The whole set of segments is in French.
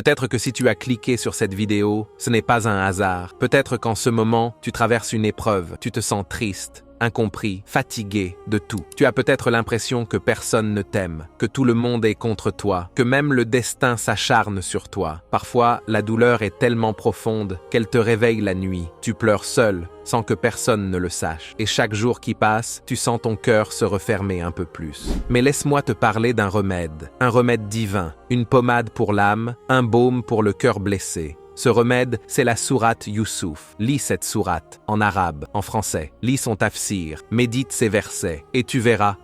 Peut-être que si tu as cliqué sur cette vidéo, ce n'est pas un hasard. Peut-être qu'en ce moment, tu traverses une épreuve, tu te sens triste, incompris, fatigué de tout. Tu as peut-être l'impression que personne ne t'aime, que tout le monde est contre toi, que même le destin s'acharne sur toi. Parfois, la douleur est tellement profonde qu'elle te réveille la nuit. Tu pleures seul, sans que personne ne le sache. Et chaque jour qui passe, tu sens ton cœur se refermer un peu plus. Mais laisse-moi te parler d'un remède divin, une pommade pour l'âme, un baume pour le cœur blessé. Ce remède, c'est la sourate Youssouf. Lis cette sourate, en arabe, en français. Lis son tafsir, médite ses versets, et tu verras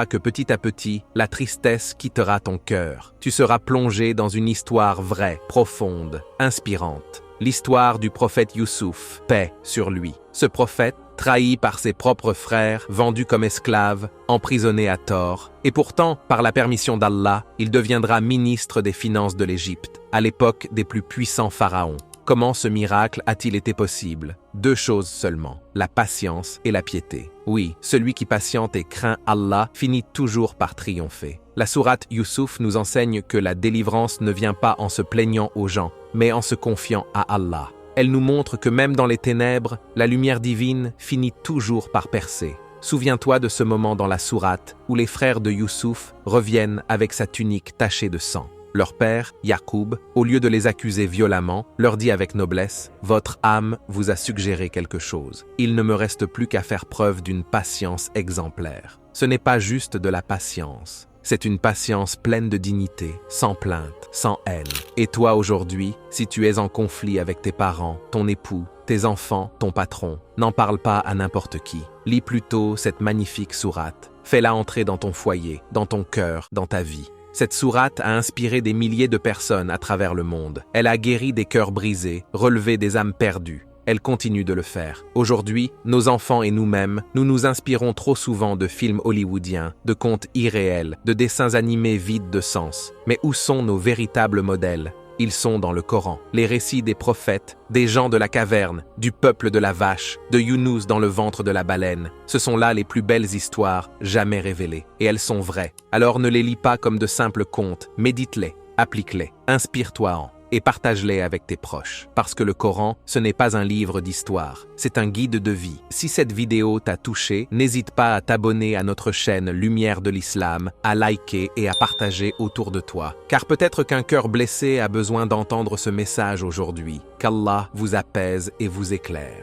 que petit à petit, la tristesse quittera ton cœur. Tu seras plongé dans une histoire vraie, profonde, inspirante. L'histoire du prophète Youssouf, paix sur lui. Ce prophète, trahi par ses propres frères, vendu comme esclave, emprisonné à tort, et pourtant, par la permission d'Allah, il deviendra ministre des Finances de l'Égypte, à l'époque des plus puissants pharaons. Comment ce miracle a-t-il été possible? 2 choses seulement, la patience et la piété. Oui, celui qui patiente et craint Allah finit toujours par triompher. La sourate Youssouf nous enseigne que la délivrance ne vient pas en se plaignant aux gens, mais en se confiant à Allah. Elle nous montre que même dans les ténèbres, la lumière divine finit toujours par percer. Souviens-toi de ce moment dans la sourate où les frères de Youssouf reviennent avec sa tunique tachée de sang. Leur père, Yacoub, au lieu de les accuser violemment, leur dit avec noblesse « Votre âme vous a suggéré quelque chose. Il ne me reste plus qu'à faire preuve d'une patience exemplaire. » Ce n'est pas juste de la patience. C'est une patience pleine de dignité, sans plainte, sans haine. Et toi aujourd'hui, si tu es en conflit avec tes parents, ton époux, tes enfants, ton patron, n'en parle pas à n'importe qui. Lis plutôt cette magnifique sourate. Fais-la entrer dans ton foyer, dans ton cœur, dans ta vie. Cette sourate a inspiré des milliers de personnes à travers le monde. Elle a guéri des cœurs brisés, relevé des âmes perdues. Elle continue de le faire. Aujourd'hui, nos enfants et nous-mêmes, nous nous inspirons trop souvent de films hollywoodiens, de contes irréels, de dessins animés vides de sens. Mais où sont nos véritables modèles? Ils sont dans le Coran. Les récits des prophètes, des gens de la caverne, du peuple de la vache, de Younous dans le ventre de la baleine. Ce sont là les plus belles histoires jamais révélées. Et elles sont vraies. Alors ne les lis pas comme de simples contes. Médite-les, applique-les, inspire-toi-en. Et partage-les avec tes proches. Parce que le Coran, ce n'est pas un livre d'histoire, c'est un guide de vie. Si cette vidéo t'a touché, n'hésite pas à t'abonner à notre chaîne Lumière de l'Islam, à liker et à partager autour de toi. Car peut-être qu'un cœur blessé a besoin d'entendre ce message aujourd'hui. Qu'Allah vous apaise et vous éclaire.